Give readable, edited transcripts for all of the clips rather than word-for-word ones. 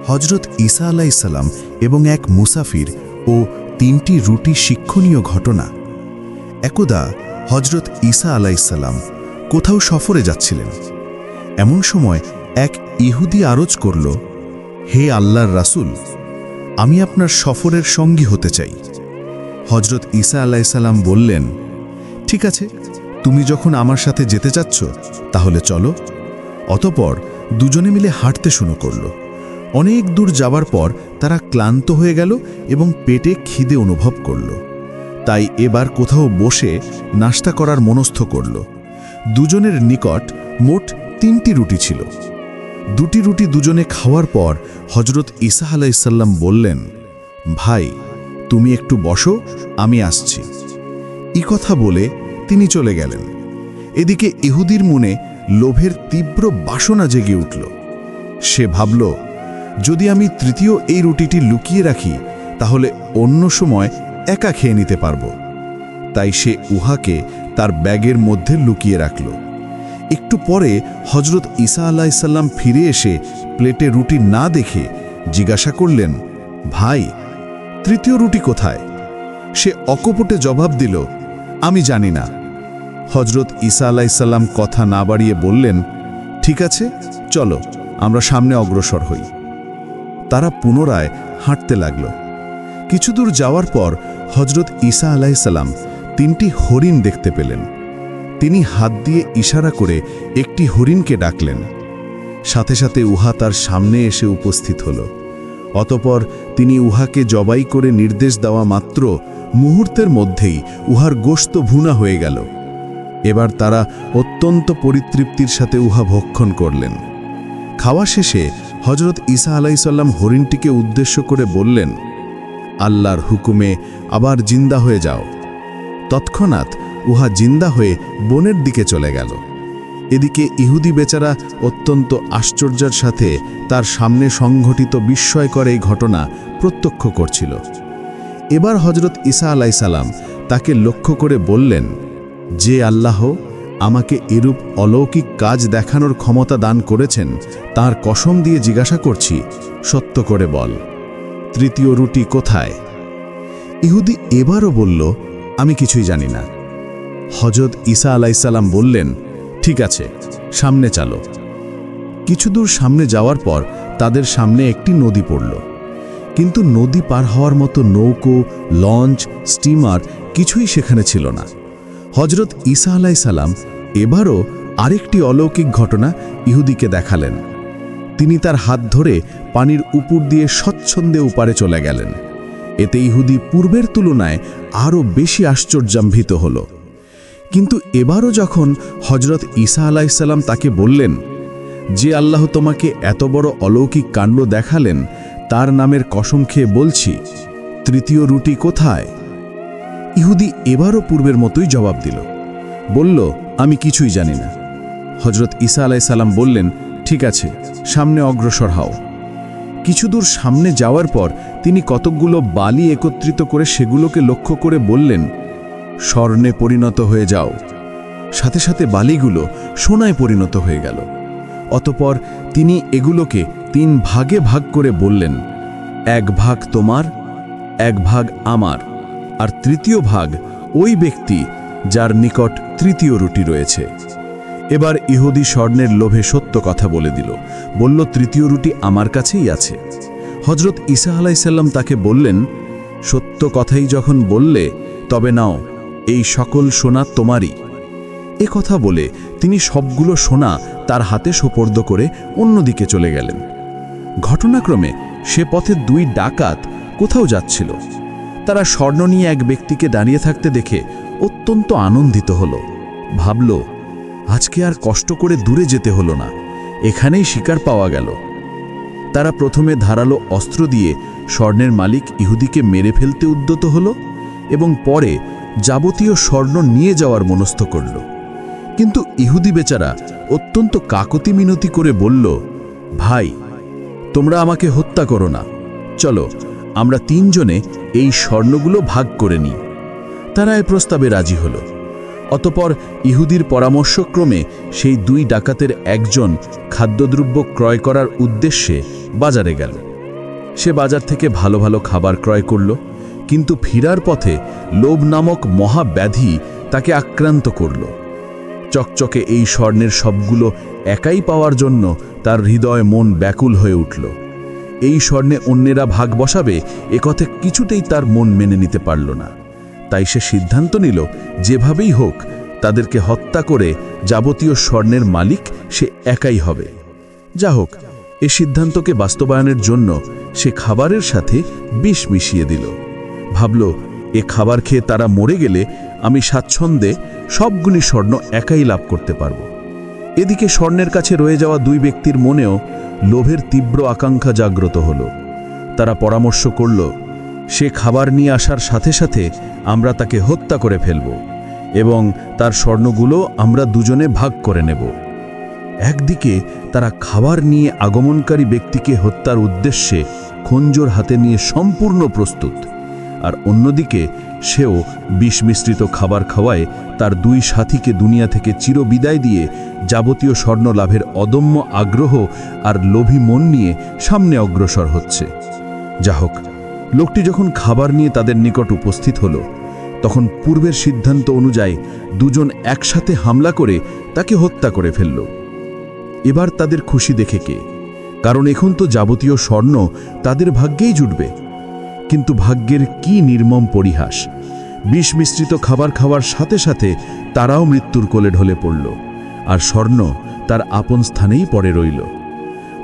হজরত ঈসা আলাইহিসসালাম এবং এক মুসাফির ও 3টি রুটি শিক্ষণীয় ঘটনা। একদা হজরত ঈসা আলাইহিসসালাম কোথাও সফরে যাচ্ছিলেন। এমন সময় এক ইহুদি আরজ করল, হে আল্লাহর রাসূল, আমি আপনার সফরের সঙ্গী হতে চাই। হজরত ঈসা আলাইহিসসালাম বললেন, ঠিক আছে, তুমি যখন আমার সাথে যেতে চাচ্ছ তাহলে চলো। অতঃপর দুজনে মিলে হাঁটতে শুরু করল। অনেক দূর যাবার পর তারা ক্লান্ত হয়ে গেল এবং পেটে খিদে অনুভব করল। তাই এবার কোথাও বসে নাস্তা করার মনস্থ করল। দুজনের নিকট মোট 3টি রুটি ছিল। 2টি রুটি দুজনে খাওয়ার পর হজরত ঈসা আলাইহিসসালাম বললেন, ভাই, তুমি একটু বসো, আমি আসছি। এই কথা বলে তিনি চলে গেলেন। এদিকে ইহুদির মনে লোভের তীব্র বাসনা জেগে উঠল। সে ভাবল, যদি আমি 3য় এই রুটিটি লুকিয়ে রাখি তাহলে অন্য সময় একা খেয়ে নিতে পারব। তাই সে উহাকে তার ব্যাগের মধ্যে লুকিয়ে রাখল। একটু পরে হজরত ঈসা আলাইহিসসালাম ফিরে এসে প্লেটে রুটি না দেখে জিজ্ঞাসা করলেন, ভাই, 3য় রুটি কোথায়? সে অকপটে জবাব দিল, আমি জানি না। হজরত ঈসা আলাইহিসসালাম কথা না বাড়িয়ে বললেন, ঠিক আছে, চলো আমরা সামনে অগ্রসর হই। তারা পুনরায় হাঁটতে লাগল। কিছু দূর যাওয়ার পর হজরত ঈসা আলাইহিসসালাম 3টি হরিণ দেখতে পেলেন। তিনি হাত দিয়ে ইশারা করে একটি হরিণকে ডাকলেন। সাথে সাথে উহা তার সামনে এসে উপস্থিত হল। অতঃপর তিনি উহাকে জবাই করে নির্দেশ দেওয়া মাত্র মুহূর্তের মধ্যেই উহার গোশত ভুনা হয়ে গেল। এবার তারা অত্যন্ত পরিতৃপ্তির সাথে উহা ভক্ষণ করলেন। খাওয়া শেষে হজরত ঈসা আলাইহিসসালাম হরিণটিকে উদ্দেশ্য করে বললেন, আল্লাহর হুকুমে আবার জিন্দা হয়ে যাও। তৎক্ষণাৎ উহা জিন্দা হয়ে বনের দিকে চলে গেল। এদিকে ইহুদি বেচারা অত্যন্ত আশ্চর্যের সাথে তার সামনে সংঘটিত বিস্ময়কর এই ঘটনা প্রত্যক্ষ করছিল। এবার হজরত ঈসা আলাইহিসসালাম তাকে লক্ষ্য করে বললেন, যে আল্লাহ আমাকে এরূপ অলৌকিক কাজ দেখানোর ক্ষমতা দান করেছেন, তার কসম দিয়ে জিজ্ঞাসা করছি, সত্য করে বল, 3য় রুটি কোথায়? ইহুদি এবারও বলল, আমি কিছুই জানি না। হজরত ঈসা আলাইহিসসালাম বললেন, ঠিক আছে, সামনে চলো। কিছু দূর সামনে যাওয়ার পর তাদের সামনে একটি নদী পড়ল। কিন্তু নদী পার হওয়ার মতো নৌকো, লঞ্চ, স্টিমার কিছুই সেখানে ছিল না। হজরত ঈসা আলাইহিসসালাম এবারও আরেকটি অলৌকিক ঘটনা ইহুদিকে দেখালেন। তিনি তার হাত ধরে পানির উপর দিয়ে স্বচ্ছন্দে উপারে চলে গেলেন। এতে ইহুদি পূর্বের তুলনায় আরও বেশি আশ্চর্যান্বিত হল। কিন্তু এবারও যখন হজরত ঈসা আলাইহিসসালাম তাকে বললেন, যে আল্লাহ তোমাকে এত বড় অলৌকিক কাণ্ড দেখালেন, তার নামের কসম খেয়ে বলছি, 3য় রুটি কোথায়? ইহুদি এবারও পূর্বের মতোই জবাব দিল, বলল, আমি কিছুই জানি না। হজরত ঈসা আলাইহিসসালাম বললেন, ঠিক আছে, সামনে অগ্রসর হও। কিছু দূর সামনে যাওয়ার পর তিনি কতকগুলো বালি একত্রিত করে সেগুলোকে লক্ষ্য করে বললেন, স্বর্ণে পরিণত হয়ে যাও। সাথে সাথে বালিগুলো সোনায় পরিণত হয়ে গেল। অতঃপর তিনি এগুলোকে 3 ভাগে ভাগ করে বললেন, 1 ভাগ তোমার, 1 ভাগ আমার, আর 3য় ভাগ ওই ব্যক্তি যার নিকট 3য় রুটি রয়েছে। এবার ইহুদি স্বর্ণের লোভে সত্য কথা বলে দিল, বলল, 3য় রুটি আমার কাছেই আছে। হজরত ঈসা আলাইহিসসালাম তাকে বললেন, সত্য কথাই যখন বললে, তবে নাও, এই সকল সোনা তোমারই। এ কথা বলে তিনি সবগুলো সোনা তার হাতে সোপর্দ করে অন্যদিকে চলে গেলেন। ঘটনাক্রমে সে পথে 2 ডাকাত কোথাও যাচ্ছিল। তারা স্বর্ণ নিয়ে এক ব্যক্তিকে দাঁড়িয়ে থাকতে দেখে অত্যন্ত আনন্দিত হল। ভাবল, আজকে আর কষ্ট করে দূরে যেতে হলো না, এখানেই শিকার পাওয়া গেল। তারা প্রথমে ধারালো অস্ত্র দিয়ে স্বর্ণের মালিক ইহুদিকে মেরে ফেলতে উদ্যত হল এবং পরে যাবতীয় স্বর্ণ নিয়ে যাওয়ার মনস্থ করল। কিন্তু ইহুদি বেচারা অত্যন্ত কাকতি মিনতি করে বলল, ভাই, তোমরা আমাকে হত্যা করো না, চলো আমরা 3 জনে এই স্বর্ণগুলো ভাগ করে নিই। তারা এ প্রস্তাবে রাজি হল। অতঃপর ইহুদির পরামর্শক্রমে সেই 2 ডাকাতের একজন খাদ্যদ্রব্য ক্রয় করার উদ্দেশ্যে বাজারে গেল। সে বাজার থেকে ভালো ভালো খাবার ক্রয় করল, কিন্তু ফিরার পথে লোভ নামক মহাব্যাধি তাকে আক্রান্ত করল। চকচকে এই স্বর্ণের সবগুলো একাই পাওয়ার জন্য তার হৃদয় মন ব্যাকুল হয়ে উঠল। এই স্বর্ণে অন্যেরা ভাগ বসাবে একথা কিছুতেই তার মন মেনে নিতে পারল না। তাই সে সিদ্ধান্ত নিল যেভাবেই হোক তাদেরকে হত্যা করে যাবতীয় স্বর্ণের মালিক সে একাই হবে। যা হোক, এ সিদ্ধান্তকে বাস্তবায়নের জন্য সে খাবারের সাথে বিষ মিশিয়ে দিল। ভাবল, এ খাবার খেয়ে তারা মরে গেলে আমি স্বাচ্ছন্দ্যে সবগুলি স্বর্ণ একাই লাভ করতে পারব। এদিকে স্বর্ণের কাছে রয়ে যাওয়া দুই ব্যক্তির মনেও লোভের তীব্র আকাঙ্ক্ষা জাগ্রত হল। তারা পরামর্শ করল, সে খাবার নিয়ে আসার সাথে সাথে আমরা তাকে হত্যা করে ফেলব এবং তার স্বর্ণগুলো আমরা দুজনে ভাগ করে নেব। একদিকে তারা খাবার নিয়ে আগমনকারী ব্যক্তিকে হত্যার উদ্দেশ্যে খঞ্জর হাতে নিয়ে সম্পূর্ণ প্রস্তুত, আর অন্যদিকে সেও বিষ মিশ্রিত খাবার খাওয়ায় তার দুই সাথীকে দুনিয়া থেকে চিরবিদায় দিয়ে যাবতীয় স্বর্ণ লাভের অদম্য আগ্রহ আর লোভী মন নিয়ে সামনে অগ্রসর হচ্ছে। যা হোক, লোকটি যখন খাবার নিয়ে তাদের নিকট উপস্থিত হল, তখন পূর্বের সিদ্ধান্ত অনুযায়ী দুজন একসাথে হামলা করে তাকে হত্যা করে ফেলল। এবার তাদের খুশি দেখে কে? কারণ এখন তো যাবতীয় স্বর্ণ তাদের ভাগ্যেই জুটবে। কিন্তু ভাগ্যের কি নির্মম পরিহাস! বিষ মিশ্রিত খাবার খাওয়ার সাথে সাথে তারাও মৃত্যুর কোলে ঢলে পড়ল, আর স্বর্ণ তার আপন স্থানেই পড়ে রইল।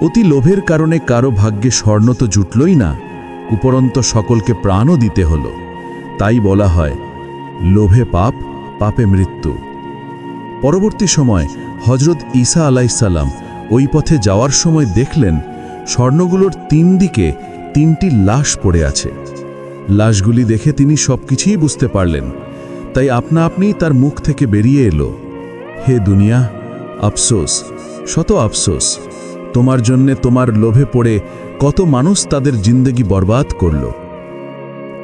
অতি লোভের কারণে কারো ভাগ্যে স্বর্ণ তো জুটলই না, উপরন্ত সকলকে প্রাণও দিতে হল। তাই বলা হয়, লোভে পাপ, পাপে মৃত্যু। পরবর্তী সময় হজরত ঈসা আলাইহিসসালাম ওই পথে যাওয়ার সময় দেখলেন স্বর্ণগুলোর তিন দিকে তিনটি লাশ পড়ে আছে। লাশগুলি দেখে তিনি সবকিছুই বুঝতে পারলেন। তাই আপনা আপনি তার মুখ থেকে বেরিয়ে এলো, হে দুনিয়া, আফসোস, শত আফসোস! তোমার জন্যে তোমার লোভে পড়ে কত মানুষ তাদের জিন্দেগি বরবাদ করল।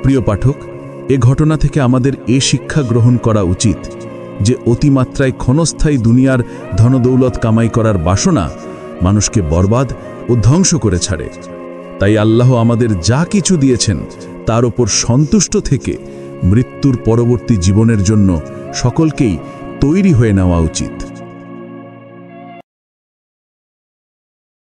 প্রিয় পাঠক, এ ঘটনা থেকে আমাদের এ শিক্ষা গ্রহণ করা উচিত যে অতিমাত্রায় ক্ষণস্থায়ী দুনিয়ার ধনদৌলত কামাই করার বাসনা মানুষকে বরবাদ ও ধ্বংস করে ছাড়ে। তাই আল্লাহ আমাদের যা কিছু দিয়েছেন তার ওপর সন্তুষ্ট থেকে মৃত্যুর পরবর্তী জীবনের জন্য সকলকেই তৈরি হয়ে নেওয়া উচিত।